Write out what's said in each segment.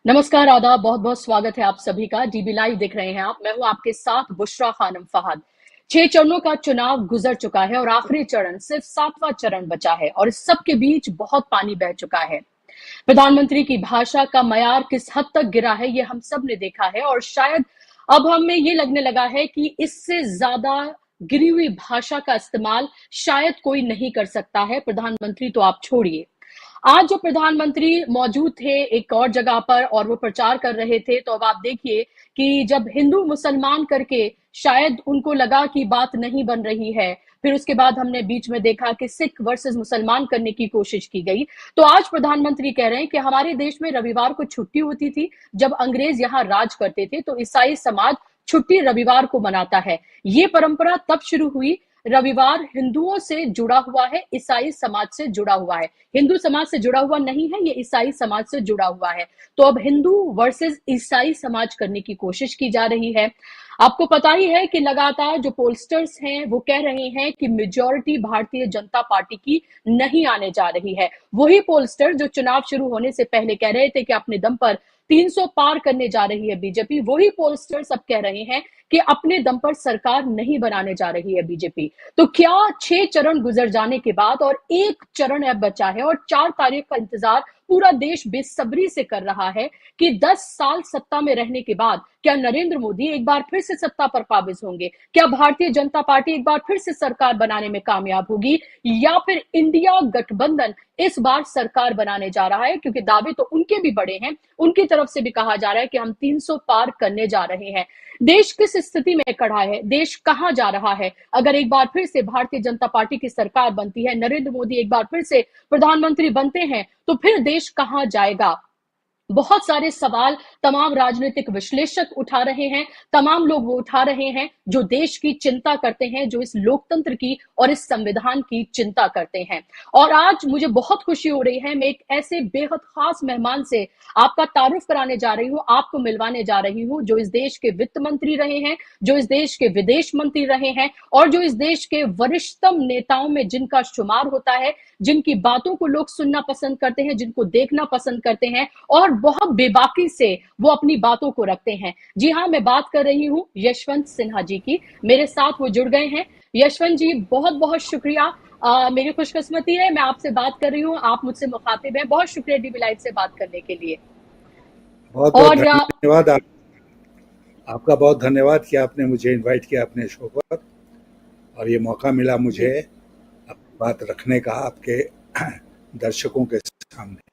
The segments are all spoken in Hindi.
नमस्कार, आदाब, बहुत-बहुत स्वागत है आप सभी का। डीबी लाइव देख रहे हैं आप। मैं हूं आपके साथ बुशरा खानम फहद। 6 चरणों का चुनाव गुजर चुका है और आखिरी चरण सिर्फ 7वां चरण बचा है और इस सब के बीच बहुत पानी बह चुका है। प्रधानमंत्री की भाषा का मयार किस हद तक गिरा है, ये हम सब ने देखा है और शायद अब हमें ये लगने लगा है कि इससे ज्यादा गिरी हुई भाषा का इस्तेमाल शायद कोई नहीं कर सकता है। प्रधानमंत्री तो आप छोड़िए, आज जो प्रधानमंत्री मौजूद थे एक और जगह पर और वो प्रचार कर रहे थे, तो अब आप देखिए कि जब हिंदू मुसलमान करके शायद उनको लगा कि बात नहीं बन रही है, फिर उसके बाद हमने बीच में देखा कि सिख वर्सेस मुसलमान करने की कोशिश की गई। तो आज प्रधानमंत्री कह रहे हैं कि हमारे देश में रविवार को छुट्टी होती थी, जब अंग्रेज यहां राज करते थे तो ईसाई समाज छुट्टी रविवार को मनाता है। ये परंपरा तब शुरू हुई। रविवार हिंदुओं से जुड़ा हुआ है, ईसाई समाज से जुड़ा हुआ है। हिंदू समाज से जुड़ा हुआ नहीं है, ये ईसाई समाज से जुड़ा हुआ है। तो अब हिंदू वर्सेस ईसाई समाज करने की कोशिश की जा रही है। आपको पता ही है कि लगातार जो पोलस्टर्स हैं वो कह रहे हैं कि मेजॉरिटी भारतीय जनता पार्टी की नहीं आने जा रही है। वही पोलस्टर जो चुनाव शुरू होने से पहले कह रहे थे कि अपने दम पर 300 पार करने जा रही है बीजेपी, वही पोलस्टर्स अब कह रहे हैं कि अपने दम पर सरकार नहीं बनाने जा रही है बीजेपी। तो क्या 6 चरण गुजर जाने के बाद और एक चरण अब बचा है और 4 तारीख का इंतजार पूरा देश बेसब्री से कर रहा है कि 10 साल सत्ता में रहने के बाद क्या नरेंद्र मोदी एक बार फिर से सत्ता पर काबिज होंगे? क्या भारतीय जनता पार्टी एक बार फिर से सरकार बनाने में कामयाब होगी या फिर इंडिया गठबंधन इस बार सरकार बनाने जा रहा है? क्योंकि दावे तो उनके भी बड़े हैं, उनकी तरफ से भी कहा जा रहा है कि हम 300 पार करने जा रहे हैं। देश किस स्थिति में खड़ा है, देश कहां जा रहा है अगर एक बार फिर से भारतीय जनता पार्टी की सरकार बनती है, नरेंद्र मोदी एक बार फिर से प्रधानमंत्री बनते हैं, तो फिर देश कहां जाएगा? बहुत सारे सवाल तमाम राजनीतिक विश्लेषक उठा रहे हैं, तमाम लोग वो उठा रहे हैं जो देश की चिंता करते हैं, जो इस लोकतंत्र की और इस संविधान की चिंता करते हैं। और आज मुझे बहुत खुशी हो रही है, मैं एक ऐसे बेहद खास मेहमान से आपका तारुफ कराने जा रही हूं, आपको मिलवाने जा रही हूं, जो इस देश के वित्त मंत्री रहे हैं, जो इस देश के विदेश मंत्री रहे हैं और जो इस देश के वरिष्ठतम नेताओं में जिनका शुमार होता है, जिनकी बातों को लोग सुनना पसंद करते हैं, जिनको देखना पसंद करते हैं और बहुत बेबाकी से वो अपनी बातों को रखते हैं। जी हाँ, मैं बात कर रही हूँ यशवंत सिन्हा जी की। मेरे साथ वो जुड़ गए हैं। यशवंत जी, बहुत बहुत शुक्रिया। मेरी खुशकिस्मती है, मैं आपसे बात कर रही हूँ, आप मुझसे मुखातिब हैं। बहुत शुक्रिया डीबी लाइव से बात करने के लिए। बहुत बहुत और धन्यवाद। आपका बहुत धन्यवाद कि आपने मुझे इनवाइट किया अपने शो पर और ये मौका मिला मुझे अपनी बात रखने का आपके दर्शकों के सामने।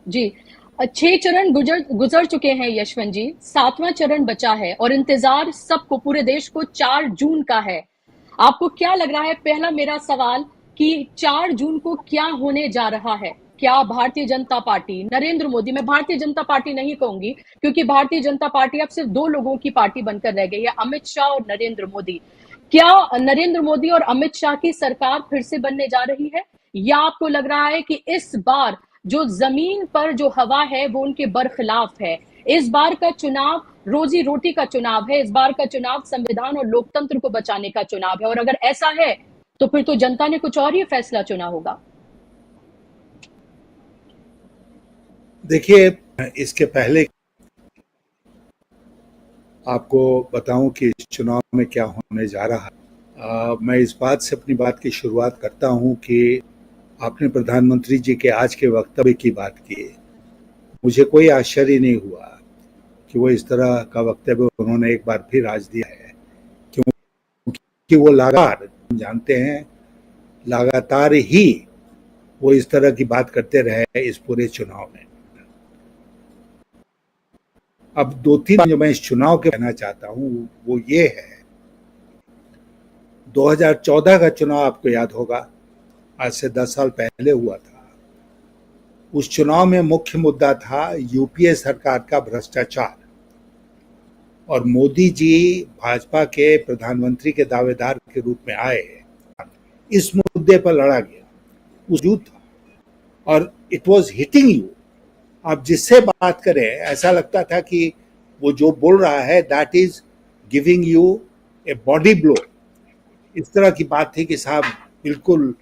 जी, 6 चरण गुजर चुके हैं यशवंत जी, 7वां चरण बचा है और इंतजार सबको, पूरे देश को 4 जून का है। आपको क्या लग रहा है? पहला मेरा सवाल कि 4 जून को क्या होने जा रहा है? क्या भारतीय जनता पार्टी, नरेंद्र मोदी, मैं भारतीय जनता पार्टी नहीं कहूंगी क्योंकि भारतीय जनता पार्टी अब सिर्फ 2 लोगों की पार्टी बनकर रह गई है, अमित शाह और नरेंद्र मोदी। क्या नरेंद्र मोदी और अमित शाह की सरकार फिर से बनने जा रही है या आपको लग रहा है कि इस बार जो जमीन पर जो हवा है वो उनके बरखिलाफ है? इस बार का चुनाव रोजी रोटी का चुनाव है, इस बार का चुनाव संविधान और लोकतंत्र को बचाने का चुनाव है और अगर ऐसा है तो फिर तो जनता ने कुछ और ही फैसला चुना होगा। देखिए, इसके पहले आपको बताऊं कि इस चुनाव में क्या होने जा रहा है। मैं इस बात से अपनी बात की शुरुआत करता हूं कि आपने प्रधानमंत्री जी के आज के वक्तव्य की बात की। मुझे कोई आश्चर्य नहीं हुआ कि वो इस तरह का वक्तव्य उन्होंने एक बार फिर आज दिया है, क्योंकि वो लगातार, जानते हैं, लगातार ही वो इस तरह की बात करते रहे इस पूरे चुनाव में। अब 2-3 जो मैं इस चुनाव के कहना चाहता हूं वो ये है, 2014 का चुनाव आपको याद होगा, आज से 10 साल पहले हुआ था। उस चुनाव में मुख्य मुद्दा था यूपीए सरकार का भ्रष्टाचार और मोदी जी भाजपा के प्रधानमंत्री के दावेदार के रूप में आए, इस मुद्दे पर लड़ा गया, उस युद्ध था और इट वाज हिटिंग यू। आप जिससे बात करें ऐसा लगता था कि वो जो बोल रहा है that is giving U a body blow. इस तरह की बात थी कि साहब बिल्कुल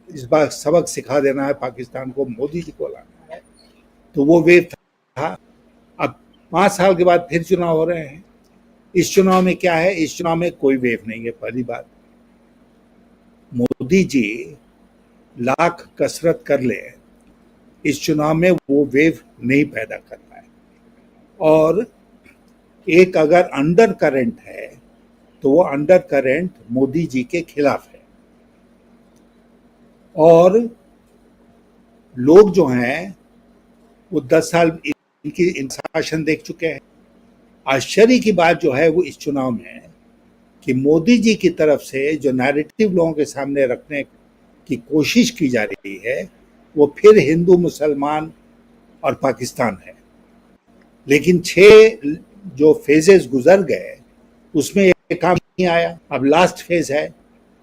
इस बार सबक सिखा देना है पाकिस्तान को, मोदी जी को लाना है। तो वो वेव था। रहा। अब 5 साल के बाद फिर चुनाव हो रहे हैं। इस चुनाव में क्या है, इस चुनाव में कोई वेव नहीं है। पहली बात, मोदी जी लाख कसरत कर ले, इस चुनाव में वो वेव नहीं पैदा कर पाए। और एक अगर अंडर करंट है तो वो अंडर करंट मोदी जी के खिलाफ है। और लोग जो हैं वो 10 साल इनकी शासन देख चुके हैं। आश्चर्य की बात जो है वो इस चुनाव में कि मोदी जी की तरफ से जो नैरेटिव लोगों के सामने रखने की कोशिश की जा रही है वो फिर हिंदू, मुसलमान और पाकिस्तान है। लेकिन 6 जो फेजेस गुजर गए उसमें ये काम नहीं आया। अब लास्ट फेज है,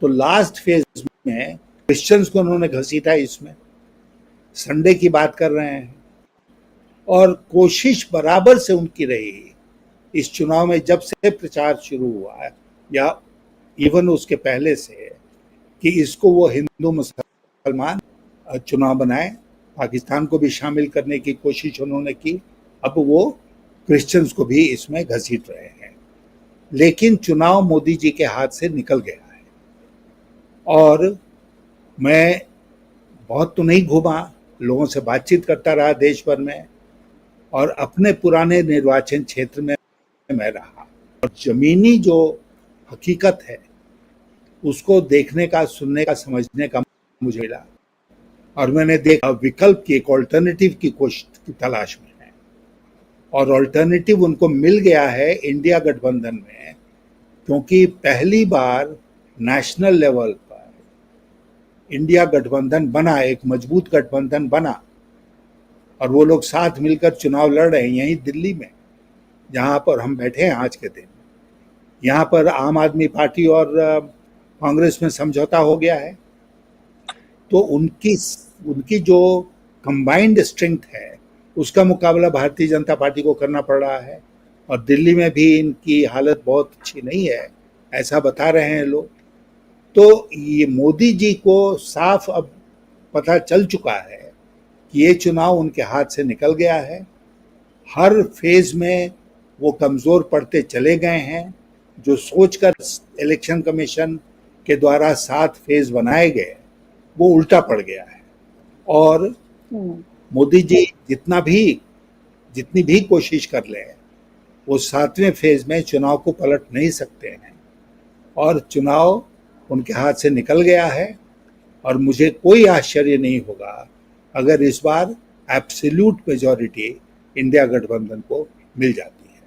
तो लास्ट फेज में क्रिश्चियंस को उन्होंने घसीटा। इसमें संडे की बात कर रहे हैं और कोशिश बराबर से उनकी रही इस चुनाव में, जब से प्रचार शुरू हुआ या इवन उसके पहले से, कि इसको वो हिंदू मुसलमान चुनाव बनाए। पाकिस्तान को भी शामिल करने की कोशिश उन्होंने की। अब वो क्रिश्चियंस को भी इसमें घसीट रहे हैं। लेकिन चुनाव मोदी जी के हाथ से निकल गया है। और मैं बहुत तो नहीं घूमा, लोगों से बातचीत करता रहा देश भर में, और अपने पुराने निर्वाचन क्षेत्र में मैं रहा। और जमीनी जो हकीकत है उसको देखने का, सुनने का, समझने का मुझे मिला। और मैंने देखा विकल्प की, एक ऑल्टरनेटिव की कोशिश की तलाश में है। और ऑल्टरनेटिव उनको मिल गया है इंडिया गठबंधन में, क्योंकि पहली बार नेशनल लेवल पर इंडिया गठबंधन बना, एक मजबूत गठबंधन बना। और वो लोग साथ मिलकर चुनाव लड़ रहे हैं यहीं दिल्ली में, जहां पर हम बैठे हैं आज के दिन। यहाँ पर आम आदमी पार्टी और कांग्रेस में समझौता हो गया है। तो उनकी जो कंबाइंड स्ट्रेंथ है उसका मुकाबला भारतीय जनता पार्टी को करना पड़ रहा है। और दिल्ली में भी इनकी हालत बहुत अच्छी नहीं है, ऐसा बता रहे हैं लोग। तो ये मोदी जी को साफ अब पता चल चुका है कि ये चुनाव उनके हाथ से निकल गया है। हर फेज में वो कमज़ोर पड़ते चले गए हैं। जो सोचकर इलेक्शन कमीशन के द्वारा 7 फेज बनाए गए वो उल्टा पड़ गया है। और मोदी जी जितनी भी कोशिश कर ले, वो 7वें फेज में चुनाव को पलट नहीं सकते हैं। और चुनाव उनके हाथ से निकल गया है। और मुझे कोई आश्चर्य नहीं होगा अगर इस बार एब्सोल्यूट मेजॉरिटी इंडिया गठबंधन को मिल जाती है।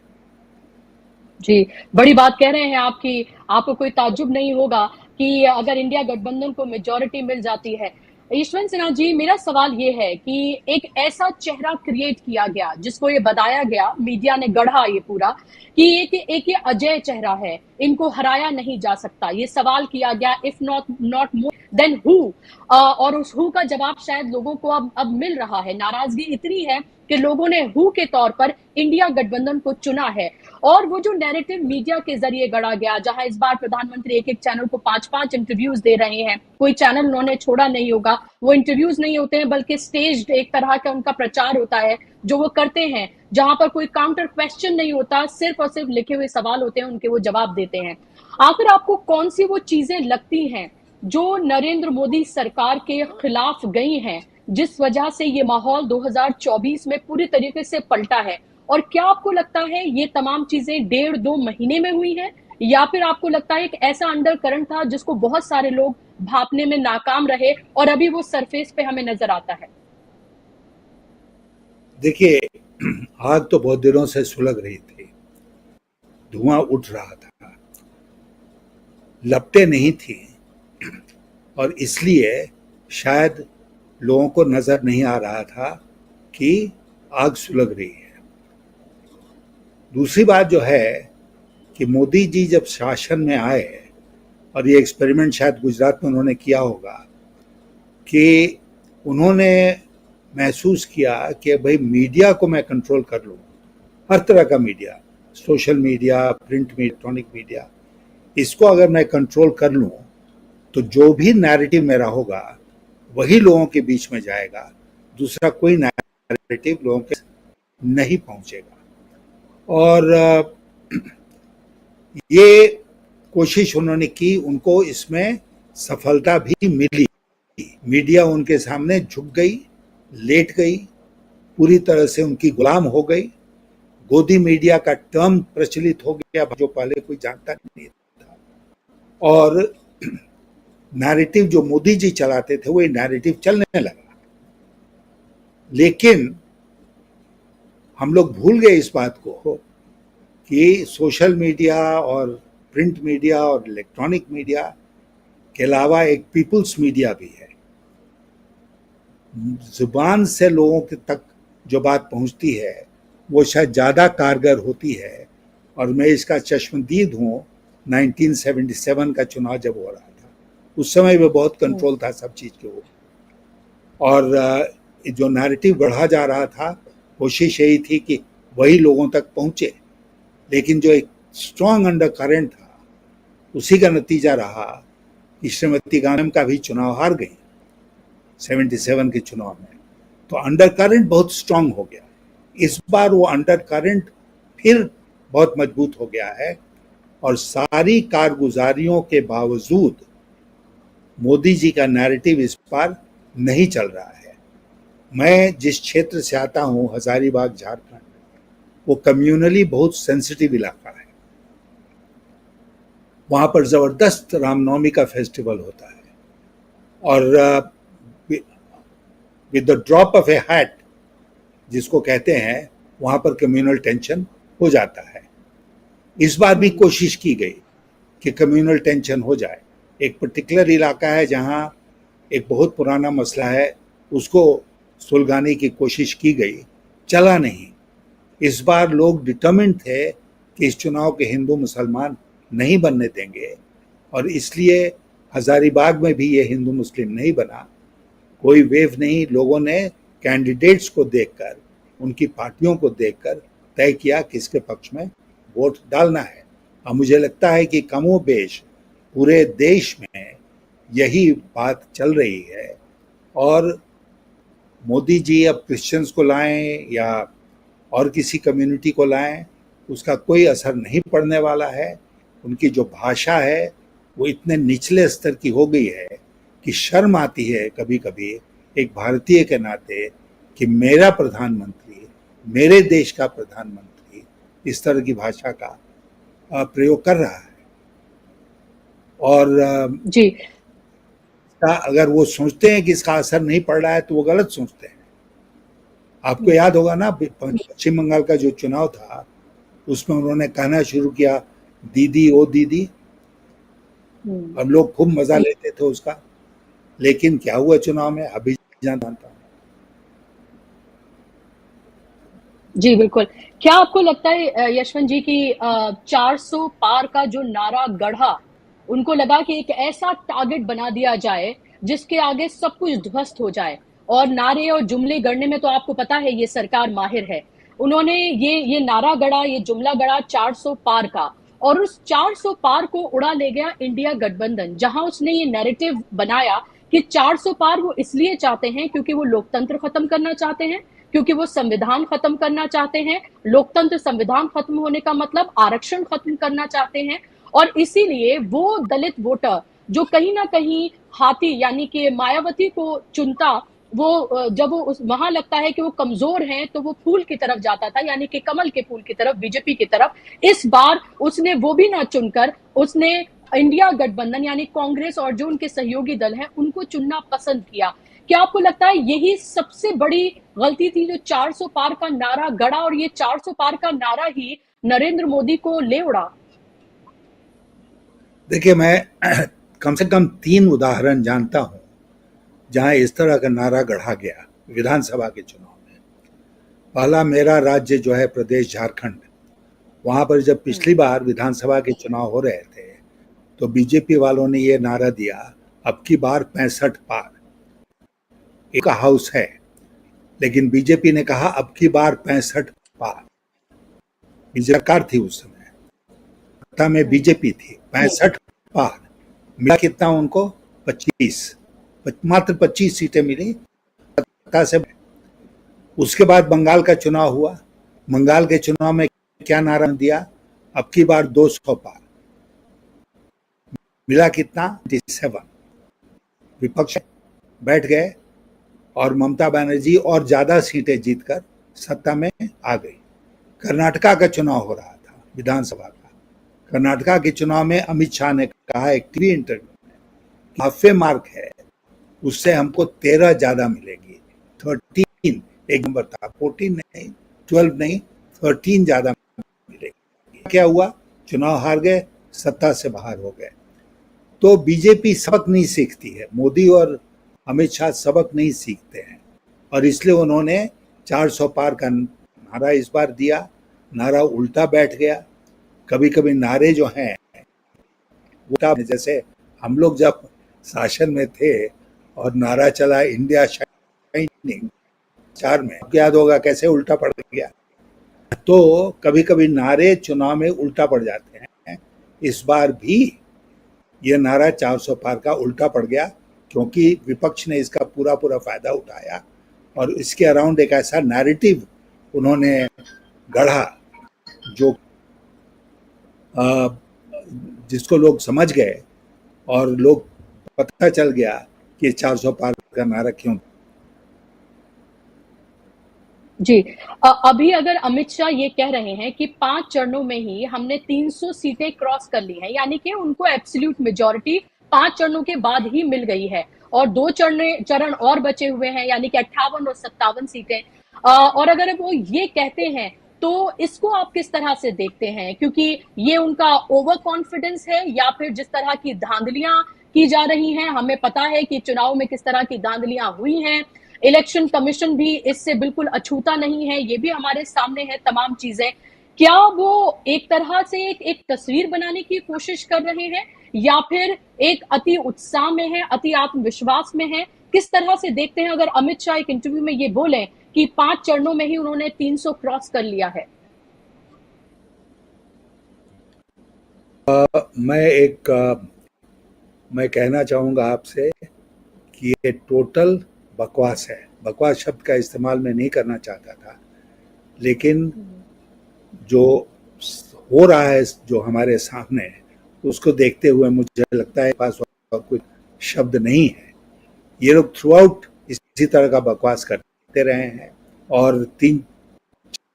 जी, बड़ी बात कह रहे हैं आप कि आपको कोई ताज्जुब नहीं होगा कि अगर इंडिया गठबंधन को मेजॉरिटी मिल जाती है। यशवंत सिन्हा जी, मेरा सवाल ये है कि एक ऐसा चेहरा क्रिएट किया गया जिसको ये बताया गया, मीडिया ने गढ़ा ये पूरा, कि एक ये अजय चेहरा है, इनको हराया नहीं जा सकता। ये सवाल किया गया, if not more than who. और उस हु का जवाब शायद लोगों को अब मिल रहा है। नाराजगी इतनी है कि लोगों ने हु के तौर पर इंडिया गठबंधन को चुना है। और वो जो नैरेटिव मीडिया के जरिए गढ़ा गया, जहां इस बार प्रधानमंत्री एक चैनल को 5-5 इंटरव्यूज दे रहे हैं, कोई चैनल उन्होंने छोड़ा नहीं होगा। वो इंटरव्यूज नहीं होते हैं बल्कि स्टेज्ड एक तरह का उनका प्रचार होता है जो वो करते हैं, जहां पर कोई काउंटर क्वेश्चन नहीं होता, सिर्फ और सिर्फ लिखे हुए सवाल होते हैं, उनके वो जवाब देते हैं। आखिर आपको कौन सी वो चीजें लगती हैं जो नरेंद्र मोदी सरकार के खिलाफ गई हैं, जिस वजह से ये माहौल 2024 में पूरी तरीके से पलटा है? और क्या आपको लगता है ये तमाम चीजें 1.5-2 महीने में हुई हैं, या फिर आपको लगता है एक ऐसा अंडर करंट था जिसको बहुत सारे लोग भापने में नाकाम रहे और अभी वो सरफेस पे हमें नजर आता है? देखिए, आग तो बहुत दिनों से सुलग रही थी, धुआं उठ रहा था, लपटें नहीं थी। और इसलिए शायद लोगों को नजर नहीं आ रहा था कि आग सुलग रही है। दूसरी बात जो है कि मोदी जी जब शासन में आए, और ये एक्सपेरिमेंट शायद गुजरात में उन्होंने किया होगा, कि उन्होंने महसूस किया कि भाई मीडिया को मैं कंट्रोल कर लूँ, हर तरह का media, social media, print media, electronic media, इसको अगर मैं कंट्रोल कर लूँ तो जो भी नैरेटिव मेरा होगा वही लोगों के बीच में जाएगा, दूसरा कोई नैरेटिव लोगों के नहीं पहुंचेगा। और ये कोशिश उन्होंने की, उनको इसमें सफलता भी मिली। मीडिया उनके सामने झुक गई, लेट गई, पूरी तरह से उनकी गुलाम हो गई। गोदी मीडिया का टर्म प्रचलित हो गया जो पहले कोई जानता नहीं था। और नैरेटिव जो मोदी जी चलाते थे वो नैरेटिव चलने लगा। लेकिन हम लोग भूल गए इस बात को कि सोशल मीडिया और प्रिंट मीडिया और इलेक्ट्रॉनिक मीडिया के अलावा एक पीपुल्स मीडिया भी है। जुबान से लोगों के तक जो बात पहुंचती है वो शायद ज़्यादा कारगर होती है। और मैं इसका चश्मदीद हूँ। 1977 का चुनाव जब हो रहा था उस समय भी बहुत कंट्रोल था सब चीज़ के ऊपर। और जो नैरेटिव बढ़ा जा रहा था, कोशिश यही थी कि वही लोगों तक पहुँचे। लेकिन जो एक स्ट्रॉन्ग अंडर करंट था उसी का नतीजा रहा कि श्रीमती गांधी का भी चुनाव हार गई 77 के चुनाव में। तो अंडर करंट बहुत स्ट्रांग हो गया। इस बार वो अंडर करंट फिर बहुत मजबूत हो गया है। और सारी कारगुजारियों के बावजूद मोदी जी का नैरेटिव इस बार नहीं चल रहा है। मैं जिस क्षेत्र से आता हूँ, हजारीबाग, झारखंड, वो कम्युनली बहुत सेंसिटिव इलाका है। वहाँ पर ज़बरदस्त रामनवमी का फेस्टिवल होता है। और with the drop of A hat जिसको कहते हैं, वहाँ पर कम्युनल टेंशन हो जाता है। इस बार भी कोशिश की गई कि कम्युनल टेंशन हो जाए। एक पर्टिकुलर इलाका है जहाँ एक बहुत पुराना मसला है, उसको सुलझाने की कोशिश की गई, चला नहीं। इस बार लोग डिटर्मिन्ड थे कि इस चुनाव के हिंदू मुसलमान नहीं बनने देंगे। और इसलिए हजारीबाग में भी ये हिंदू मुस्लिम नहीं बना, कोई वेव नहीं। लोगों ने कैंडिडेट्स को देखकर, उनकी पार्टियों को देखकर तय किया किसके पक्ष में वोट डालना है। और मुझे लगता है कि कमोबेश पूरे देश में यही बात चल रही है। और मोदी जी अब क्रिश्चियंस को लाएं या और किसी कम्युनिटी को लाएं, उसका कोई असर नहीं पड़ने वाला है। उनकी जो भाषा है वो इतने निचले स्तर की हो गई है कि शर्म आती है कभी कभी एक भारतीय के नाते कि मेरा प्रधानमंत्री, मेरे देश का प्रधानमंत्री इस तरह की भाषा का प्रयोग कर रहा है। और जी, अगर वो सोचते हैं कि इसका असर नहीं पड़ रहा है तो वो गलत सोचते हैं। आपको याद होगा ना, पश्चिम बंगाल का जो चुनाव था उसमें उन्होंने कहना शुरू किया, दीदी ओ दीदी, और लोग खूब मजा लेते थे उसका। लेकिन क्या हुआ चुनाव में, अभी जानता हूं। जी बिल्कुल। क्या आपको लगता है यशवंत जी की 400 पार का जो नारा गढ़ा, उनको लगा कि एक ऐसा टारगेट बना दिया जाए जिसके आगे सब कुछ ध्वस्त हो जाए? और नारे और जुमले गढ़ने में तो आपको पता है ये सरकार माहिर है। उन्होंने ये नारा गढ़ा, ये जुमला गढ़ा 400 पार का, और उस 400 पार को उड़ा ले गया इंडिया गठबंधन, जहां उसने ये नैरेटिव बनाया कि 400 पार वो इसलिए चाहते हैं क्योंकि वो लोकतंत्र खत्म करना चाहते हैं, क्योंकि वो संविधान खत्म करना चाहते हैं। लोकतंत्र, संविधान खत्म होने का मतलब आरक्षण खत्म करना चाहते हैं। और इसीलिए वो दलित वोटर जो कहीं ना कहीं हाथी यानी कि मायावती को चुनता, वो जब वो वहां लगता है कि वो कमजोर हैं तो वो फूल की तरफ जाता था, यानी कि कमल के फूल की तरफ, बीजेपी की तरफ। इस बार उसने वो भी ना चुनकर उसने इंडिया गठबंधन यानी कांग्रेस और जो उनके सहयोगी दल हैं उनको चुनना पसंद किया। क्या आपको लगता है यही सबसे बड़ी गलती थी जो 400 पार का नारा गढ़ा, और ये 400 पार का नारा ही नरेंद्र मोदी को ले उड़ा? देखिए, मैं कम से कम 3 उदाहरण जानता हूं जहां इस तरह का नारा गढ़ा गया विधानसभा के चुनाव में। पहला, मेरा राज्य जो है प्रदेश झारखंड, वहां पर जब पिछली बार विधानसभा के चुनाव हो रहे थे तो बीजेपी वालों ने ये नारा दिया, अब की बार 65 पार। एक हाउस है, लेकिन बीजेपी ने कहा अब की बार 65 पार। सरकार थी उस समय, सत्ता में बीजेपी थी। 65 पार मिला कितना उनको? 25, मात्र 25 सीटें मिली सत्ता से। उसके बाद बंगाल का चुनाव हुआ, बंगाल के चुनाव में क्या नारा दिया, अब की बार 200 पार, मिला कितना, 27। विपक्ष बैठ गए और ममता बनर्जी और ज्यादा सीटें जीतकर सत्ता में आ गई। कर्नाटका का चुनाव हो रहा था, विधानसभा का। कर्नाटका के चुनाव में अमित शाह ने कहा एक टीवी इंटरव्यू में, हाफे मार्क है, उससे हमको 13 ज्यादा मिलेगी। 13 एक नंबर था, 14 नहीं, 12 नहीं, 13 ज्यादा मिलेगी। क्या हुआ, चुनाव हार गए, सत्ता से बाहर हो गए। तो बीजेपी सबक नहीं सीखती है, मोदी और अमित शाह सबक नहीं सीखते हैं, और इसलिए उन्होंने 400 पार का नारा इस बार दिया। नारा उल्टा बैठ गया। कभी कभी नारे जो हैं उल्टा, जैसे हम लोग जब शासन में थे और नारा चला इंडिया शाइनिंग 4 में, याद होगा कैसे उल्टा पड़ गया। तो कभी कभी नारे चुनाव में उल्टा पड़ जाते हैं। इस बार भी ये नारा 400 पार का उल्टा पड़ गया, क्योंकि विपक्ष ने इसका पूरा पूरा फायदा उठाया और इसके अराउंड एक ऐसा नैरेटिव उन्होंने गढ़ा जो जिसको लोग समझ गए और लोग पता चल गया कि 400 पार का नारा क्यों। जी। अभी अगर अमित शाह ये कह रहे हैं कि 5 चरणों में ही हमने 300 सीटें क्रॉस कर ली हैं, यानी कि उनको एब्सोल्यूट मेजॉरिटी 5 चरणों के बाद ही मिल गई है और 2 चरण और बचे हुए हैं, यानी कि 58 और 57 सीटें। और अगर वो ये कहते हैं तो इसको आप किस तरह से देखते हैं, क्योंकि ये उनका ओवर कॉन्फिडेंस है या फिर जिस तरह की धांधलियां की जा रही हैं, हमें पता है कि चुनाव में किस तरह की धांधलियां हुई हैं। इलेक्शन कमीशन भी इससे बिल्कुल अछूता नहीं है, ये भी हमारे सामने है तमाम चीजें। क्या वो एक तरह से एक तस्वीर बनाने की कोशिश कर रहे हैं या फिर एक अति उत्साह में है, अति आत्मविश्वास में है? किस तरह से देखते हैं अगर अमित शाह एक इंटरव्यू में ये बोले कि 5 चरणों में ही उन्होंने 300 क्रॉस कर लिया है? मैं कहना चाहूंगा आपसे कि ये टोटल बकवास है। बकवास शब्द का इस्तेमाल मैं नहीं करना चाहता था, लेकिन जो हो रहा है, जो हमारे सामने, उसको देखते हुए मुझे लगता है पास कोई शब्द नहीं है। ये लोग थ्रू आउट इसी तरह का बकवास करते रहे हैं और 3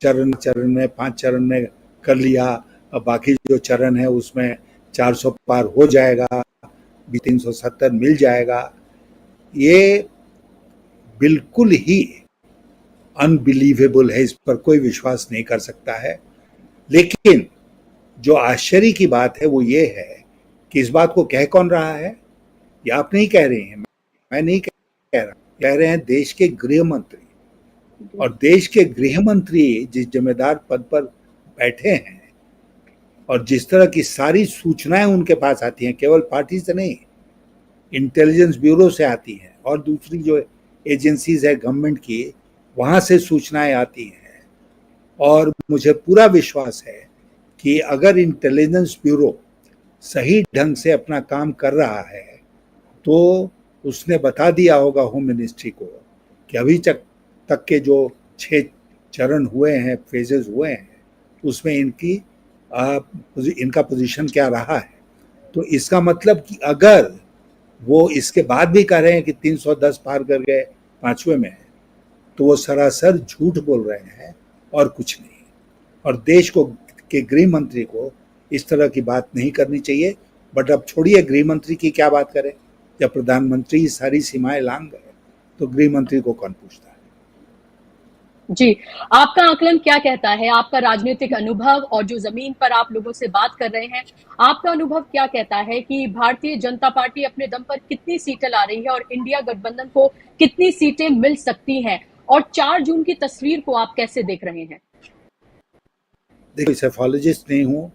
चरण में 5 चरण में कर लिया, अब बाकी जो चरण है उसमें 400 पार हो जाएगा, भी 370 मिल जाएगा। ये बिल्कुल ही अनबिलीवेबल है, इस पर कोई विश्वास नहीं कर सकता है। लेकिन जो आश्चर्य की बात है वो ये है कि इस बात को कह कौन रहा है? ये आप नहीं कह रहे हैं, मैं नहीं कह रहा, कह रहे हैं देश के गृह मंत्री। और देश के गृह मंत्री जिस जिम्मेदार पद पर बैठे हैं और जिस तरह की सारी सूचनाएं उनके पास आती हैं, केवल पार्टी से नहीं, इंटेलिजेंस ब्यूरो से आती हैं और दूसरी जो एजेंसीज है गवर्नमेंट की, वहां से सूचनाएं आती हैं। और मुझे पूरा विश्वास है कि अगर इंटेलिजेंस ब्यूरो सही ढंग से अपना काम कर रहा है तो उसने बता दिया होगा होम मिनिस्ट्री को कि अभी तक के जो 6 चरण हुए हैं, फेजेस हुए हैं, उसमें इनका पोजीशन क्या रहा है। तो इसका मतलब कि अगर वो इसके बाद भी कह रहे हैं कि 310 पार कर गए 5वें में, तो वो सरासर झूठ बोल रहे हैं और कुछ नहीं। और देश को के गृह मंत्री को इस तरह की बात नहीं करनी चाहिए। बट अब छोड़िए गृह मंत्री की क्या बात करें, जब प्रधानमंत्री सारी सीमाएं लांघ गए तो गृह मंत्री को कौन पूछता है। जी, आपका आकलन क्या कहता है? आपका राजनीतिक अनुभव और जो जमीन पर आप लोगों से बात कर रहे हैं, आपका अनुभव क्या कहता है कि भारतीय जनता पार्टी अपने दम पर कितनी सीटें ला रही है और इंडिया गठबंधन को कितनी सीटें मिल सकती हैं? और 4 जून की तस्वीर को आप कैसे देख रहे हैं? देखिए, सेफोलॉजिस्ट नहीं हूँ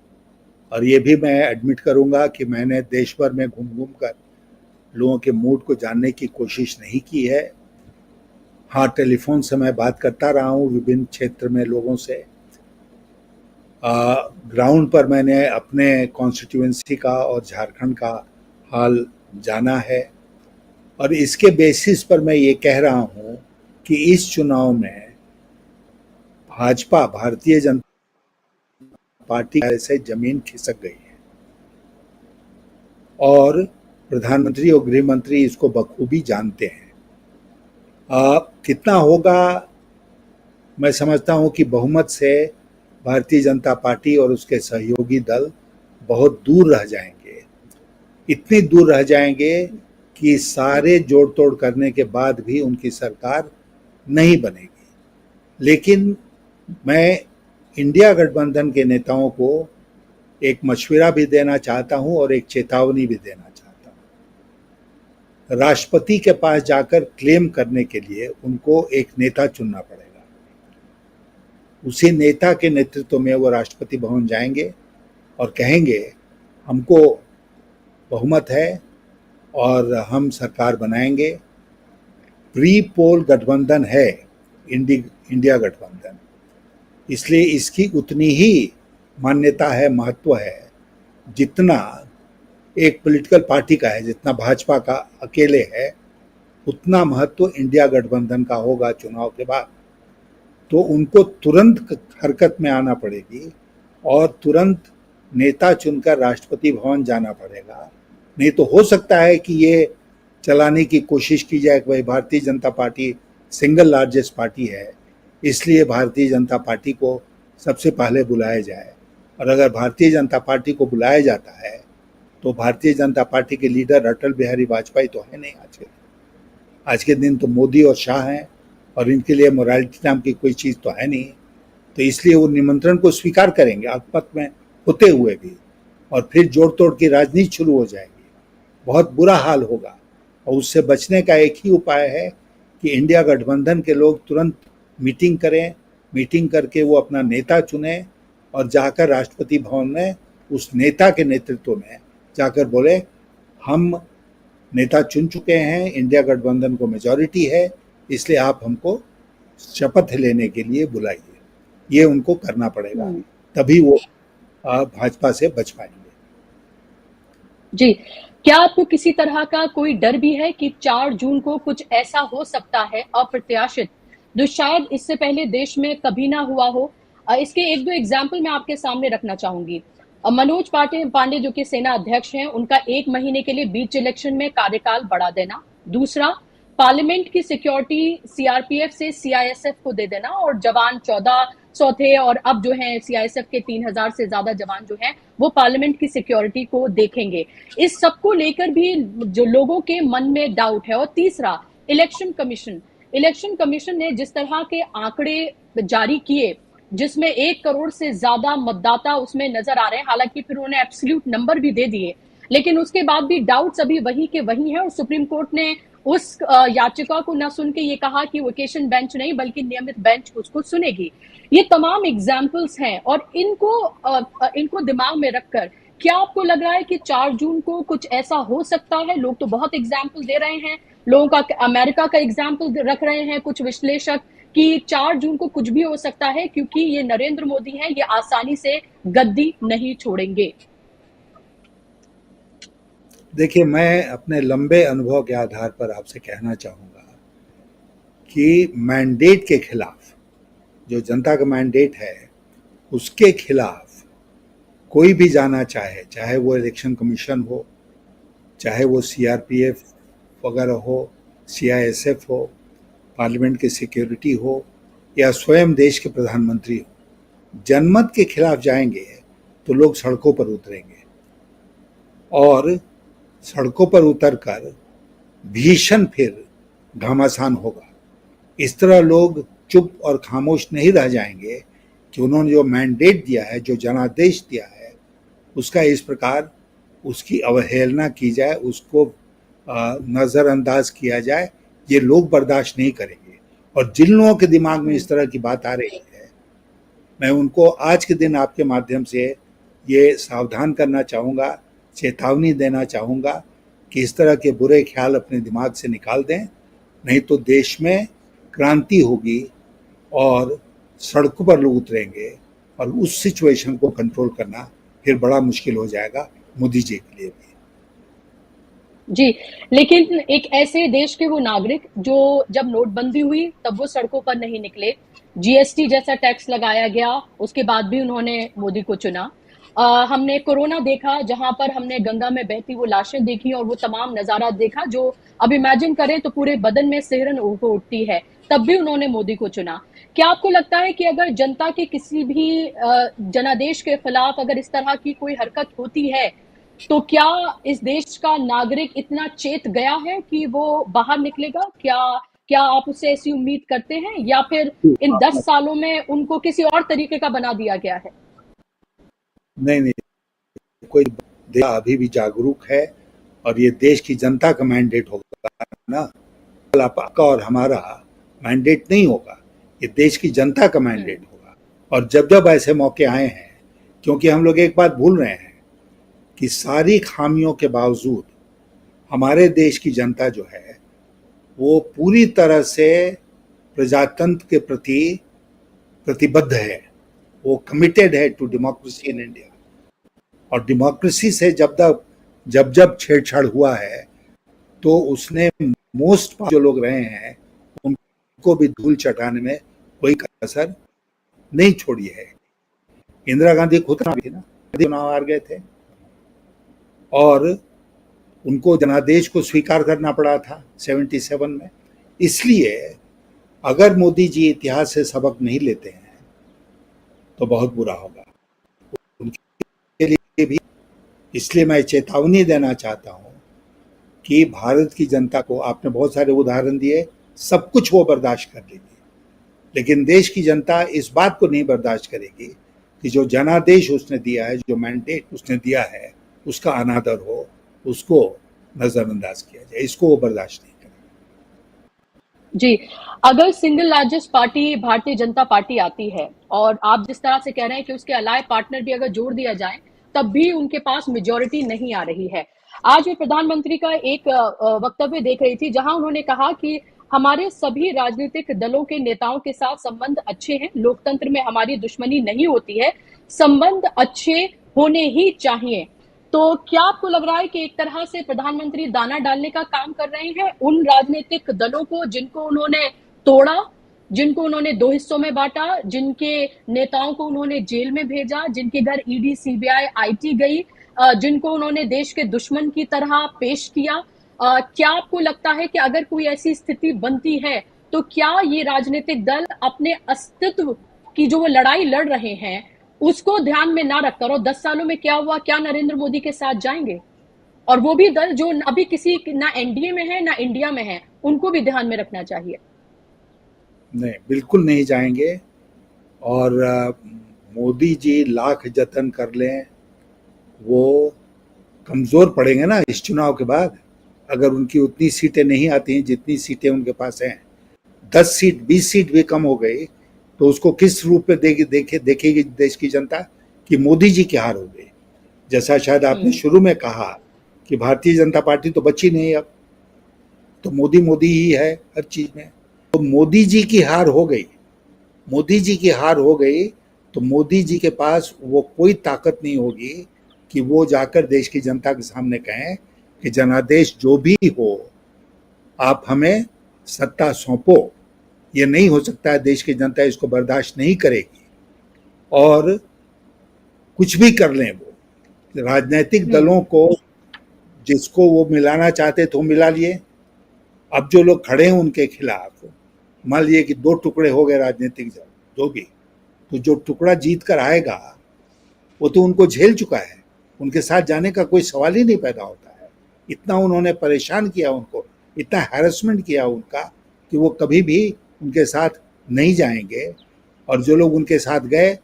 और ये भी मैं एडमिट करूंगा कि मैंने देश भर में घूम घूम कर लोगों के मूड को जानने की कोशिश नहीं की है। हाँ, टेलीफोन से मैं बात करता रहा हूँ विभिन्न क्षेत्र में लोगों से। ग्राउंड पर मैंने अपने कॉन्स्टिट्यूएंसी का और झारखंड का हाल जाना है और इसके बेसिस पर मैं ये कह रहा हूँ कि इस चुनाव में भाजपा भारतीय जनता पार्टी से जमीन खिसक गई है और प्रधानमंत्री और गृह मंत्री इसको बखूबी जानते हैं। कितना होगा, मैं समझता हूं कि बहुमत से भारतीय जनता पार्टी और उसके सहयोगी दल बहुत दूर रह जाएंगे, इतनी दूर रह जाएंगे कि सारे जोड़ तोड़ करने के बाद भी उनकी सरकार नहीं बनेगी। लेकिन मैं इंडिया गठबंधन के नेताओं को एक मशवरा भी देना चाहता हूं और एक चेतावनी भी देना चाहता हूं। राष्ट्रपति के पास जाकर क्लेम करने के लिए उनको एक नेता चुनना पड़ेगा। उसी नेता के नेतृत्व में वो राष्ट्रपति भवन जाएंगे और कहेंगे हमको बहुमत है और हम सरकार बनाएंगे। प्री पोल गठबंधन है इंडिया गठबंधन, इसलिए इसकी उतनी ही मान्यता है, महत्व है जितना एक पॉलिटिकल पार्टी का है, जितना भाजपा का अकेले है उतना महत्व इंडिया गठबंधन का होगा चुनाव के बाद। तो उनको तुरंत हरकत में आना पड़ेगी और तुरंत नेता चुनकर राष्ट्रपति भवन जाना पड़ेगा। नहीं तो हो सकता है कि ये चलाने की कोशिश की जाए कि भाई भारतीय Janata party single largest party है, इसलिए भारतीय जनता पार्टी को सबसे पहले बुलाया जाए। और अगर भारतीय जनता पार्टी को बुलाया जाता है तो भारतीय जनता पार्टी के लीडर अटल बिहारी वाजपेयी तो है नहीं आज के दिन तो मोदी और शाह हैं और इनके लिए मोरालिटी नाम की कोई चीज़ तो है नहीं। तो इसलिए वो निमंत्रण को स्वीकार करेंगे अल्पमत में होते हुए भी, और फिर जोड़ तोड़ की राजनीति शुरू हो जाएगी। बहुत बुरा हाल होगा और उससे बचने का एक ही उपाय है कि इंडिया गठबंधन के लोग तुरंत मीटिंग करें, मीटिंग करके वो अपना नेता चुने और जाकर राष्ट्रपति भवन में उस नेता के नेतृत्व में जाकर बोले हम नेता चुन चुके हैं, इंडिया गठबंधन को मेजॉरिटी है, इसलिए आप हमको शपथ लेने के लिए बुलाइए। ये उनको करना पड़ेगा, तभी वो भाजपा से बच पाएंगे। जी, क्या आपको किसी तरह का कोई डर भी है कि 4 जून को कुछ ऐसा हो सकता है अप्रत्याशित जो शायद इससे पहले देश में कभी ना हुआ हो? इसके 1-2 एग्जाम्पल मैं आपके सामने रखना चाहूंगी। मनोज पांडे जो कि सेना अध्यक्ष हैं, उनका 1 महीने के लिए बीच इलेक्शन में कार्यकाल बढ़ा देना। दूसरा, पार्लियामेंट की सिक्योरिटी सीआरपीएफ से सीआईएसएफ को दे देना और जवान 1400 थे और अब जो है सीआईएसएफ के 3000 से ज्यादा जवान जो हैं वो पार्लियामेंट की सिक्योरिटी को देखेंगे। इस सब को लेकर भी जो लोगों के मन में डाउट है। और तीसरा, इलेक्शन कमीशन ने जिस तरह के आंकड़े जारी किए जिसमें 1 करोड़ से ज्यादा मतदाता उसमें नजर आ रहे हैं, हालांकि फिर उन्होंने एब्सोल्यूट नंबर भी दे दिए, लेकिन उसके बाद भी डाउट्स अभी वही के वही है। और सुप्रीम कोर्ट ने उस याचिका को न सुन के ये कहा कि वेकेशन बेंच नहीं बल्कि नियमित बेंच उसको सुनेगी। ये तमाम एग्जाम्पल्स हैं और इनको दिमाग में रखकर क्या आपको लग रहा है कि 4 जून को कुछ ऐसा हो सकता है? लोग तो बहुत एग्जाम्पल दे रहे हैं, लोगों का अमेरिका का एग्जाम्पल रख रहे हैं कुछ विश्लेषक कि 4 जून को कुछ भी हो सकता है क्योंकि ये नरेंद्र मोदी हैं, ये आसानी से गद्दी नहीं छोड़ेंगे। देखिए, मैं अपने लंबे अनुभव के आधार पर आपसे कहना चाहूँगा कि मैंडेट के खिलाफ, जो जनता का मैंडेट है उसके खिलाफ कोई भी जाना चाहे वो इलेक्शन कमीशन हो, चाहे वो सीआरपीएफ वगैरह हो, सीआईएसएफ हो, पार्लियामेंट की सिक्योरिटी हो या स्वयं देश के प्रधानमंत्री हो, जनमत के खिलाफ जाएंगे तो लोग सड़कों पर उतरेंगे और सड़कों पर उतरकर भीषण फिर घमासान होगा। इस तरह लोग चुप और खामोश नहीं रह जाएंगे कि उन्होंने जो मैंडेट दिया है, जो जनादेश दिया है, उसका इस प्रकार उसकी अवहेलना की जाए, उसको नज़रअंदाज किया जाए, ये लोग बर्दाश्त नहीं करेंगे। और जिन लोगों के दिमाग में इस तरह की बात आ रही है, मैं उनको आज के दिन आपके माध्यम से ये सावधान करना चाहूँगा, चेतावनी देना चाहूँगा कि इस तरह के बुरे ख्याल अपने दिमाग से निकाल दें, नहीं तो देश में क्रांति होगी और सड़कों पर लोग उतरेंगे और उस सिचुएशन को कंट्रोल करना फिर बड़ा मुश्किल हो जाएगा मोदी जी के लिए भी। जी, लेकिन एक ऐसे देश के वो नागरिक जो जब नोटबंदी हुई तब वो सड़कों पर नहीं निकले, जीएसटी जैसा टैक्स लगाया गया, उसके बाद भी उन्होंने मोदी को चुना। हमने कोरोना देखा जहां पर हमने गंगा में बहती वो लाशें देखी और वो तमाम नजारा देखा जो अब इमेजिन करें तो पूरे बदन में सिहरन उठती है, तब भी उन्होंने मोदी को चुना। क्या आपको लगता है कि अगर जनता के किसी भी जनादेश के खिलाफ अगर इस तरह की कोई हरकत होती है तो क्या इस देश का नागरिक इतना चेत गया है कि वो बाहर निकलेगा? क्या क्या आप उससे ऐसी उम्मीद करते हैं या फिर इन 10 सालों में उनको किसी और तरीके का बना दिया गया है? नहीं नहीं, कोई देश अभी भी जागरूक है और ये देश की जनता का मैंडेट होगा ना, आपका और हमारा मैंडेट नहीं होगा, ये देश की जनता का मैंडेट होगा। और जब जब ऐसे मौके आए हैं, क्योंकि हम लोग एक बात भूल रहे हैं कि सारी खामियों के बावजूद हमारे देश की जनता जो है वो पूरी तरह से प्रजातंत्र के प्रति प्रतिबद्ध है, वो कमिटेड है टू डेमोक्रेसी इन इंडिया। और डेमोक्रेसी से जब जब छेड़छाड़ हुआ है तो उसने मोस्ट जो लोग रहे हैं उनको भी धूल चटाने में कोई कसर नहीं छोड़ी है। इंदिरा गांधी खुद चुनाव हार गए थे और उनको जनादेश को स्वीकार करना पड़ा था 77 में। इसलिए अगर मोदी जी इतिहास से सबक नहीं लेते हैं तो बहुत बुरा होगा उनके लिए भी। इसलिए मैं चेतावनी देना चाहता हूं कि भारत की जनता को, आपने बहुत सारे उदाहरण दिए, सब कुछ वो बर्दाश्त कर लेगी, लेकिन देश की जनता इस बात को नहीं बर्दाश्त करेगी कि जो जनादेश उसने दिया है, जो मैंडेट उसने दिया है, उसका अनादर हो, उसको नजरअंदाज किया जाए। इसको वो बर्दाश्त नहीं करेगा। जी, अगर सिंगल लार्जेस्ट पार्टी भारतीय जनता पार्टी आती है और आप जिस तरह से कह रहे हैं कि उसके अलाय पार्टनर भी अगर जोड़ दिया जाए तब भी उनके पास मेजोरिटी नहीं आ रही है। आज मैं प्रधानमंत्री का एक वक्तव्य देख रही थी जहां उन्होंने कहा कि हमारे सभी राजनीतिक दलों के नेताओं के साथ संबंध अच्छे हैं, लोकतंत्र में हमारी दुश्मनी नहीं होती है, संबंध अच्छे होने ही चाहिए। तो क्या आपको लग रहा है कि एक तरह से प्रधानमंत्री दाना डालने का काम कर रहे हैं उन राजनीतिक दलों को जिनको उन्होंने तोड़ा, जिनको उन्होंने दो हिस्सों में बांटा, जिनके नेताओं को उन्होंने जेल में भेजा, जिनके घर ईडी, सीबीआई, आईटी गई, जिनको उन्होंने देश के दुश्मन की तरह पेश किया? क्या आपको लगता है कि अगर कोई ऐसी स्थिति बनती है तो क्या ये राजनीतिक दल अपने अस्तित्व की जो वो लड़ाई लड़ रहे हैं उसको ध्यान में ना रखकर, और 10 सालों में क्या हुआ, क्या नरेंद्र मोदी के साथ जाएंगे? और वो भी दल जो अभी किसी ना एनडीए में है ना इंडिया में है, उनको भी ध्यान में रखना चाहिए। नहीं, बिल्कुल नहीं जाएंगे। और मोदी जी लाख जतन कर लें, वो कमजोर पड़ेंगे ना इस चुनाव के बाद। अगर उनकी उतनी सीटें नहीं आती हैं जितनी सीटें उनके पास हैं, 10 सीट 20 सीट भी कम हो गई तो उसको किस रूप में देखेगी देश की जनता कि मोदी जी की हार हो गई। जैसा शायद आपने शुरू में कहा कि भारतीय जनता पार्टी तो बची नहीं, अब तो मोदी मोदी ही है हर चीज में। तो मोदी जी की हार हो गई, मोदी जी की हार हो गई तो मोदी जी के पास वो कोई ताकत नहीं होगी कि वो जाकर देश की जनता के सामने कहें कि जनादेश जो भी हो आप हमें सत्ता सौंपो। ये नहीं हो सकता है, देश की जनता इसको बर्दाश्त नहीं करेगी। और कुछ भी कर लें वो राजनीतिक दलों को, जिसको वो मिलाना चाहते थे वो मिला लिए। अब जो लोग खड़े हैं उनके खिलाफ, मान लीजिए कि 2 टुकड़े हो गए राजनीतिक दल, जो भी, तो जो टुकड़ा जीत कर आएगा वो तो उनको झेल चुका है, उनके साथ जाने का कोई सवाल ही नहीं पैदा होता है। इतना उन्होंने परेशान किया उनको, इतना हैरेसमेंट किया उनका कि वो कभी भी उनके साथ नहीं जाएंगे। और जो लोग उनके साथ गए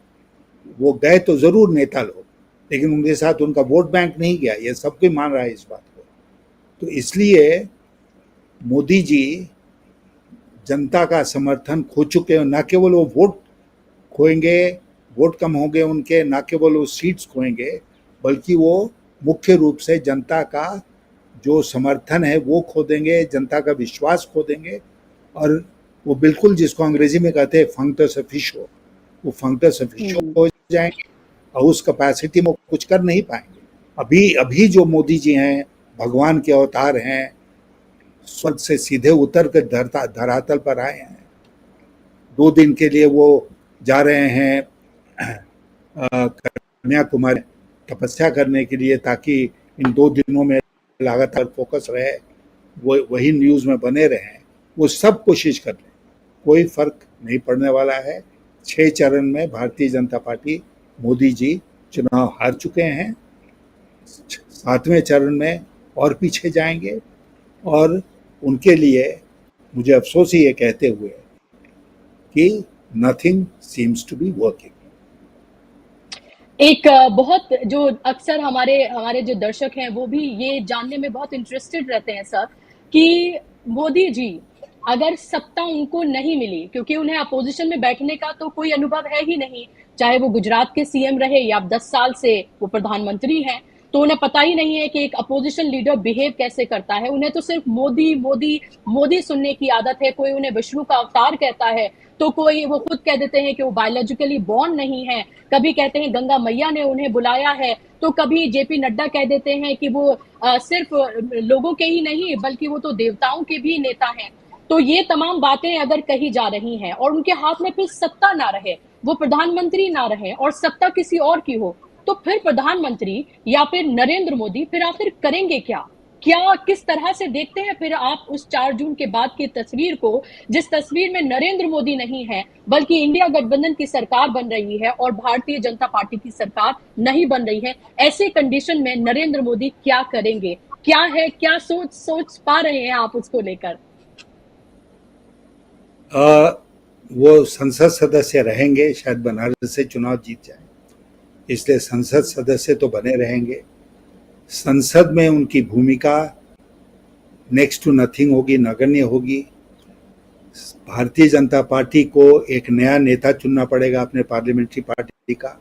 वो गए तो जरूर नेता लोग, लेकिन उनके साथ उनका वोट बैंक नहीं गया, ये सब कोई मान रहा है इस बात को। तो इसलिए मोदी जी जनता का समर्थन खो चुके हैं। न केवल वो वोट खोएंगे, वोट कम होंगे उनके, न केवल वो सीट्स खोएंगे, बल्कि वो मुख्य रूप से जनता का जो समर्थन है वो खो देंगे, जनता का विश्वास खो देंगे। और वो बिल्कुल जिसको अंग्रेजी में कहते हैं फंक्टस ऑफिशियो, वो फंक्टस ऑफिशियो हो जाएंगे और उस कैपेसिटी में कुछ कर नहीं पाएंगे। अभी जो मोदी जी हैं भगवान के अवतार हैं, स्वर्ग से सीधे उतर कर धरातल पर आए हैं। 2 दिन के लिए वो जा रहे हैं कन्याकुमारी तपस्या करने के लिए, ताकि इन 2 दिनों में लगातार फोकस रहे, वो वही न्यूज़ में बने रहें। वो सब कोशिश कर लें, कोई फर्क नहीं पड़ने वाला है। 6 चरण में भारतीय जनता पार्टी, मोदी जी चुनाव हार चुके हैं। 7वें चरण में और पीछे जाएंगे, और उनके लिए मुझे अफसोस ही ये कहते हुए कि nothing seems to be working. एक बहुत जो अक्सर हमारे हमारे जो दर्शक हैं वो भी ये जानने में बहुत इंटरेस्टेड रहते हैं सर, कि मोदी जी अगर सत्ता उनको नहीं मिली, क्योंकि उन्हें अपोजिशन में बैठने का तो कोई अनुभव है ही नहीं, चाहे वो गुजरात के सीएम रहे या 10 साल से वो प्रधानमंत्री हैं, तो उन्हें पता ही नहीं है कि एक अपोजिशन लीडर बिहेव कैसे करता है। उन्हें तो सिर्फ मोदी मोदी मोदी सुनने की आदत है। कोई उन्हें विष्णु का अवतार कहता है, तो कोई वो खुद कह देते हैं कि वो बायोलॉजिकली बॉर्न नहीं है, कभी कहते हैं गंगा मैया ने उन्हें बुलाया है, तो कभी जेपी नड्डा कह देते हैं कि वो सिर्फ लोगों के ही नहीं बल्कि वो तो देवताओं के भी नेता हैं। तो ये तमाम बातें अगर कही जा रही हैं और उनके हाथ में फिर सत्ता ना रहे, वो प्रधानमंत्री ना रहे और सत्ता किसी और की हो, तो फिर प्रधानमंत्री या फिर नरेंद्र मोदी फिर आखिर करेंगे क्या? क्या किस तरह से देखते हैं फिर आप उस 4 जून के बाद की तस्वीर को, जिस तस्वीर में नरेंद्र मोदी नहीं है बल्कि इंडिया गठबंधन की सरकार बन रही है और भारतीय जनता पार्टी की सरकार नहीं बन रही है? ऐसे कंडीशन में नरेंद्र मोदी क्या करेंगे? क्या है, क्या सोच पा रहे हैं आप उसको लेकर? वो संसद सदस्य रहेंगे, शायद बनारस से चुनाव जीत जाए, इसलिए संसद सदस्य तो बने रहेंगे। संसद में उनकी भूमिका नेक्स्ट टू नथिंग होगी, नगण्य होगी। भारतीय जनता पार्टी को एक नया नेता चुनना पड़ेगा अपने पार्लियामेंट्री पार्टी का।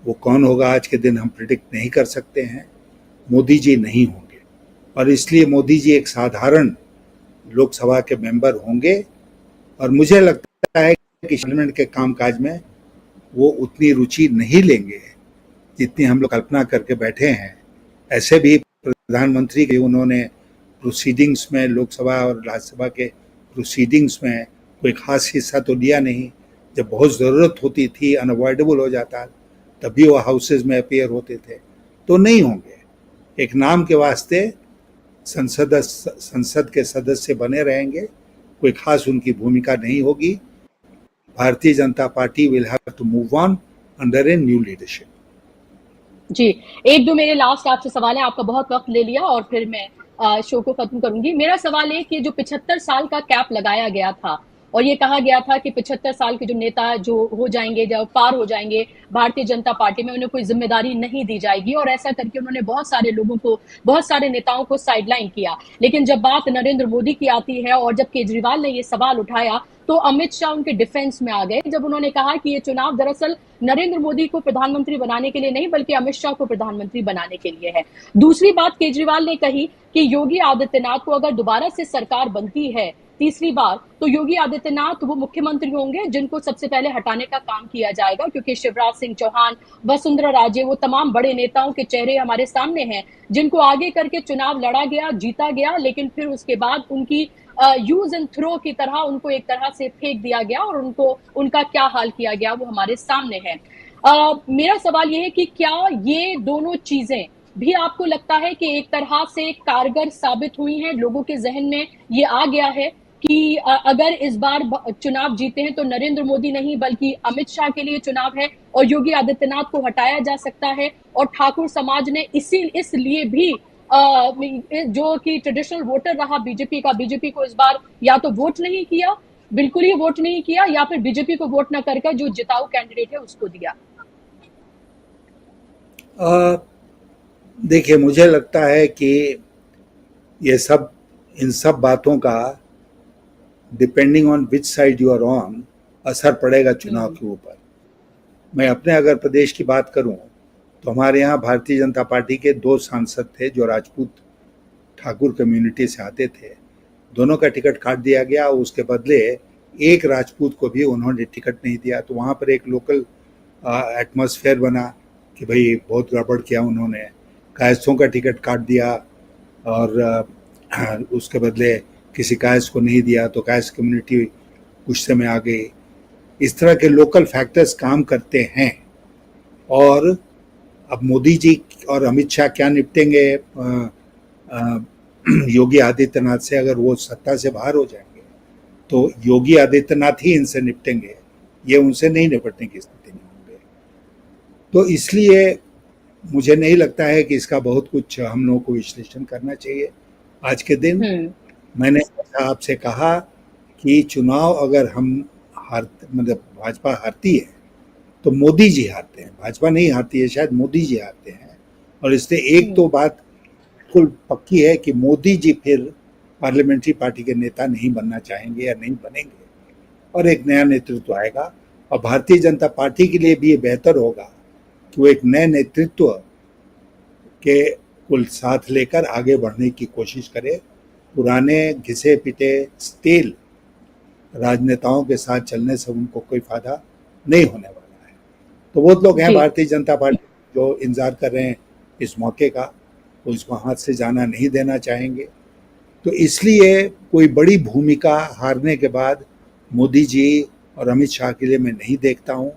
वो कौन होगा आज के दिन हम प्रिडिक्ट नहीं कर सकते हैं। मोदी जी नहीं होंगे, और इसलिए मोदी जी एक साधारण लोकसभा के मेंबर होंगे, और मुझे लगता है कि पार्लियामेंट के कामकाज में वो उतनी रुचि नहीं लेंगे जितनी हम लोग कल्पना करके बैठे हैं। ऐसे भी प्रधानमंत्री के उन्होंने प्रोसीडिंग्स में, लोकसभा और राज्यसभा के प्रोसीडिंग्स में कोई खास हिस्सा तो लिया नहीं। जब बहुत ज़रूरत होती थी, अनअवॉइडेबल हो जाता, तभी वो हाउसेज में अपीयर होते थे। तो नहीं होंगे, एक नाम के वास्ते संसद के सदस्य बने रहेंगे, कोई खास उनकी भूमिका नहीं होगी। Bharatiya Janata Party will have to move on under a new leadership. जी, एक दो मेरे लास्ट आपसे सवाल है, आपका बहुत वक्त ले लिया और फिर मैं शो को खत्म करूंगी। मेरा सवाल है कि जो 75 साल का कैप लगाया गया था और ये कहा गया था कि 75 साल के जो नेता जो हो जाएंगे, जब पार हो जाएंगे भारतीय जनता पार्टी में, उन्हें कोई जिम्मेदारी नहीं दी जाएगी, और ऐसा करके उन्होंने बहुत सारे लोगों को, बहुत सारे नेताओं को साइडलाइन किया। लेकिन जब बात नरेंद्र मोदी की आती है और जब केजरीवाल ने ये सवाल उठाया तो अमित शाह उनके डिफेंस में आ गए, जब उन्होंने कहा कि ये चुनाव दरअसल नरेंद्र मोदी को प्रधानमंत्री बनाने के लिए नहीं बल्कि अमित शाह को प्रधानमंत्री बनाने के लिए है। दूसरी बात केजरीवाल ने कही कि योगी आदित्यनाथ को अगर दोबारा से सरकार बनती है तीसरी बार, तो योगी आदित्यनाथ वो मुख्यमंत्री होंगे जिनको सबसे पहले हटाने का काम किया जाएगा, क्योंकि शिवराज सिंह चौहान, वसुंधरा राजे, वो तमाम बड़े नेताओं के चेहरे हमारे सामने हैं जिनको आगे करके चुनाव लड़ा गया, जीता गया, लेकिन फिर उसके बाद उनकी यूज एंड थ्रो की तरह उनको एक तरह से फेंक दिया गया और उनको उनका क्या हाल किया गया वो हमारे सामने है। मेरा सवाल ये है कि क्या ये दोनों चीजें भी आपको लगता है कि एक तरह से कारगर साबित हुई हैं, लोगों के जहन में ये आ गया है कि अगर इस बार चुनाव जीते हैं तो नरेंद्र मोदी नहीं बल्कि अमित शाह के लिए चुनाव है और योगी आदित्यनाथ को हटाया जा सकता है, और ठाकुर समाज ने इसलिए भी जो कि ट्रेडिशनल वोटर रहा बीजेपी का, बीजेपी को इस बार या तो वोट नहीं किया, बिल्कुल ही वोट नहीं किया, या फिर बीजेपी को वोट न करके जो जिताऊ कैंडिडेट है उसको दिया। देखिए, मुझे लगता है कि ये सब, इन सब बातों का depending on which side you are on असर पड़ेगा चुनाव के ऊपर। मैं अपने अगर प्रदेश की बात करूं तो हमारे यहाँ भारतीय जनता पार्टी के 2 सांसद थे जो राजपूत ठाकुर कम्युनिटी से आते थे। दोनों का टिकट काट दिया गया, उसके बदले एक राजपूत को भी उन्होंने टिकट नहीं दिया। तो वहाँ पर एक लोकल एटमॉस्फेयर बना कि भाई बहुत गड़बड़ किया उन्होंने, कायस्थों का टिकट काट दिया, और उसके बदले किसी कास्ट को नहीं दिया तो कास्ट कम्युनिटी गुस्से में आ गई। इस तरह के लोकल फैक्टर्स काम करते हैं। और अब मोदी जी और अमित शाह क्या निपटेंगे योगी आदित्यनाथ से? अगर वो सत्ता से बाहर हो जाएंगे तो योगी आदित्यनाथ ही इनसे निपटेंगे, ये उनसे नहीं निपटने की स्थिति में होंगे। तो इसलिए मुझे नहीं लगता है कि इसका बहुत कुछ हम लोगों को विश्लेषण करना चाहिए आज के दिन। मैंने आपसे कहा कि चुनाव अगर हम मतलब भाजपा हारती है तो मोदी जी हारते हैं, भाजपा नहीं हारती है, शायद मोदी जी हारते हैं। और इसलिए एक तो बात बिल्कुल पक्की है कि मोदी जी फिर पार्लियामेंट्री पार्टी के नेता नहीं बनना चाहेंगे या नहीं बनेंगे, और एक नया नेतृत्व आएगा। और भारतीय जनता पार्टी के लिए भी ये बेहतर होगा कि वो एक नए नेतृत्व के कुल साथ लेकर आगे बढ़ने की कोशिश करे। पुराने घिसे पिटे स्टील राजनेताओं के साथ चलने से उनको कोई फायदा नहीं होने वाला है। तो वो लोग हैं भारतीय जनता पार्टी जो इंतजार कर रहे हैं इस मौके का, वो इसको हाथ से जाना नहीं देना चाहेंगे। तो इसलिए कोई बड़ी भूमिका हारने के बाद मोदी जी और अमित शाह के लिए मैं नहीं देखता हूँ।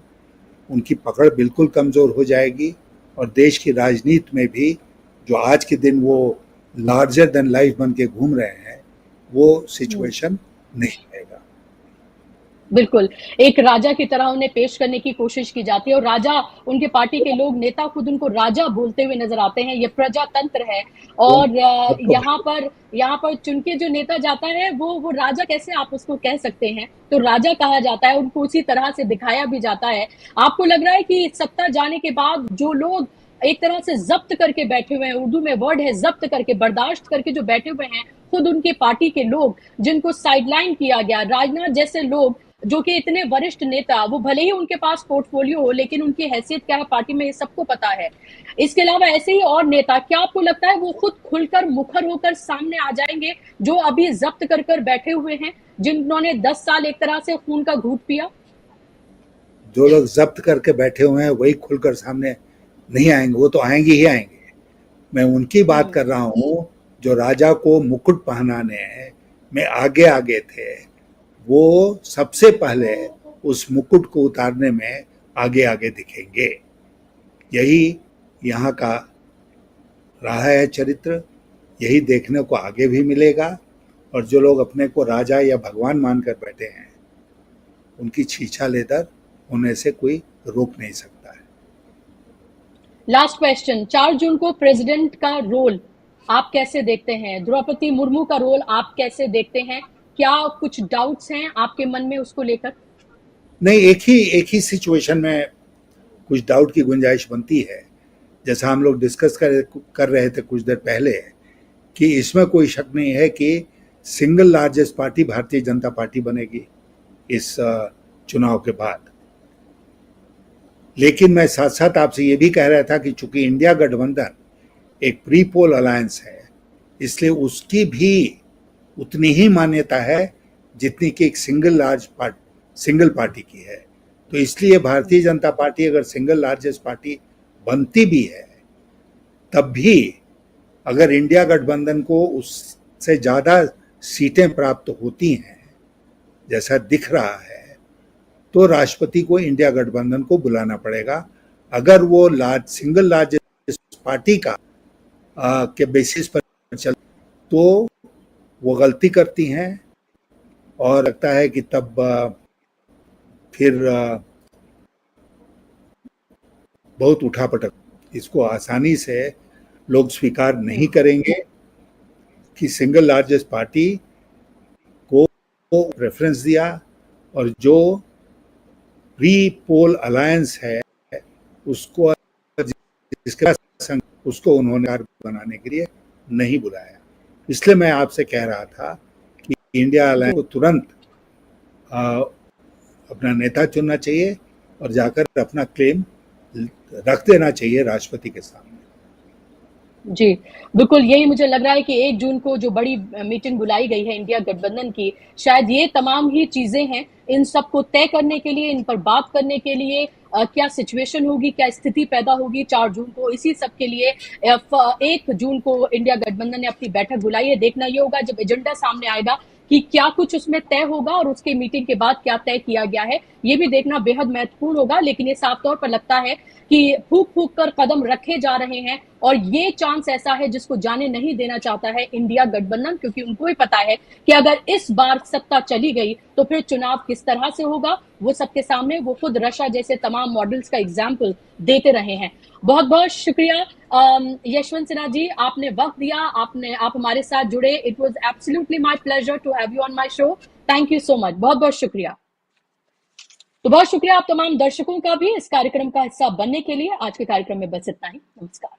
उनकी पकड़ बिल्कुल कमज़ोर हो जाएगी और देश की राजनीति में भी जो आज के दिन वो लार्जर देन लाइफ बन के घूम रहे हैं, वो सिचुएशन नहीं रहेगा। बिल्कुल, एक राजा की तरह उन्हें पेश करने की कोशिश की जाती है और राजा, उनके पार्टी के लोग, नेता खुद उनको राजा बोलते हुए नजर आते हैं। ये प्रजातंत्र है और यहाँ पर चुन के जो नेता जाता है वो राजा कैसे आप उसको कह सकते हैं? तो राजा कहा जाता है, उनको उसी तरह से दिखाया भी जाता है। आपको लग रहा है कि सत्ता जाने के बाद जो लोग एक तरह से जब्त करके बैठे हुए हैं, उर्दू में वर्ड है जब्त करके, बर्दाश्त करके जो बैठे हुए हैं, खुद उनके पार्टी के लोग जिनको साइडलाइन किया गया, राजनाथ जैसे लोग जो कि इतने वरिष्ठ नेता, वो भले ही उनके पास पोर्टफोलियो हो लेकिन उनकी हैसियत क्या है पार्टी में ये सबको पता है। इसके अलावा ऐसे ही और नेता, क्या आपको लगता है वो खुद खुलकर मुखर होकर सामने आ जाएंगे जो अभी जब्त कर कर बैठे हुए हैं, जिन्होंने 10 साल एक तरह से खून का घूंट पिया? जो लोग जब्त करके बैठे हुए हैं वही खुलकर सामने नहीं आएंगे, वो तो आएंगे ही आएंगे। मैं उनकी बात कर रहा हूँ जो राजा को मुकुट पहनाने में आगे आगे थे। वो सबसे पहले उस मुकुट को उतारने में आगे आगे दिखेंगे। यही यहाँ का रहा है चरित्र, यही देखने को आगे भी मिलेगा। और जो लोग अपने को राजा या भगवान मानकर बैठे हैं, उनकी छीछा लेकर होने से कोई रोक नहीं सकता है। लास्ट क्वेश्चन, 4 जून को प्रेसिडेंट का रोल आप कैसे देखते हैं? द्रौपदी मुर्मू का रोल आप कैसे देखते हैं? क्या कुछ डाउट्स हैं आपके मन में उसको लेकर? नहीं, एक ही सिचुएशन में कुछ डाउट की गुंजाइश बनती है। जैसा हम लोग डिस्कस कर रहे थे कुछ देर पहले कि इसमें कोई शक नहीं है कि सिंगल लार्जेस्ट पार्टी भारतीय जनता पार्टी बनेगी इस चुनाव के बाद। लेकिन मैं साथ साथ आपसे ये भी कह रहा था कि चूंकि इंडिया गठबंधन एक प्री पोल अलायंस है, इसलिए उसकी भी उतनी ही मान्यता है जितनी कि एक सिंगल पार्टी की है। तो इसलिए भारतीय जनता पार्टी अगर सिंगल लार्जेस्ट पार्टी बनती भी है, तब भी अगर इंडिया गठबंधन को उससे ज़्यादा सीटें प्राप्त होती हैं जैसा दिख रहा है, तो राष्ट्रपति को इंडिया गठबंधन को बुलाना पड़ेगा। अगर वो सिंगल लार्जेस्ट पार्टी का के बेसिस पर चल तो वो गलती करती हैं और लगता है कि तब फिर बहुत उठापटक, इसको आसानी से लोग स्वीकार नहीं करेंगे कि सिंगल लार्जेस्ट पार्टी को प्रेफरेंस दिया और जो प्री पोल अलायंस है उसको उसको उन्होंने बनाने के लिए नहीं बुलाया। इसलिए मैं आपसे कह रहा था कि इंडिया अलायंस को तुरंत अपना नेता चुनना चाहिए और जाकर अपना क्लेम रख देना चाहिए राष्ट्रपति के सामने। जी, बिल्कुल यही मुझे लग रहा है कि 1 जून को जो बड़ी मीटिंग बुलाई गई है इंडिया गठबंधन की, शायद ये तमाम ही चीज़ें हैं, इन सबको तय करने के लिए, इन पर बात करने के लिए क्या सिचुएशन होगी, क्या स्थिति पैदा होगी 4 जून को, इसी सब के लिए 1 जून को इंडिया गठबंधन ने अपनी बैठक बुलाई है। देखना ये होगा जब एजेंडा सामने आएगा कि क्या कुछ उसमें तय होगा और उसके मीटिंग के बाद क्या तय किया गया है, ये भी देखना बेहद महत्वपूर्ण होगा। लेकिन ये साफ तौर पर लगता है कि फूक फूक कर कदम रखे जा रहे हैं और ये चांस ऐसा है जिसको जाने नहीं देना चाहता है इंडिया गठबंधन, क्योंकि उनको भी पता है कि अगर इस बार सत्ता चली गई तो फिर चुनाव किस तरह से होगा वो सबके सामने, वो खुद रशिया जैसे तमाम मॉडल्स का एग्जाम्पल देते रहे हैं। बहुत बहुत शुक्रिया यशवंत सिन्हा जी, आपने वक्त दिया, आप हमारे साथ जुड़े। It was absolutely my pleasure to have you on my show. Thank you so much, बहुत बहुत शुक्रिया। तो बहुत शुक्रिया आप तमाम दर्शकों का भी इस कार्यक्रम का हिस्सा बनने के लिए। आज के कार्यक्रम में बस इतना ही। नमस्कार।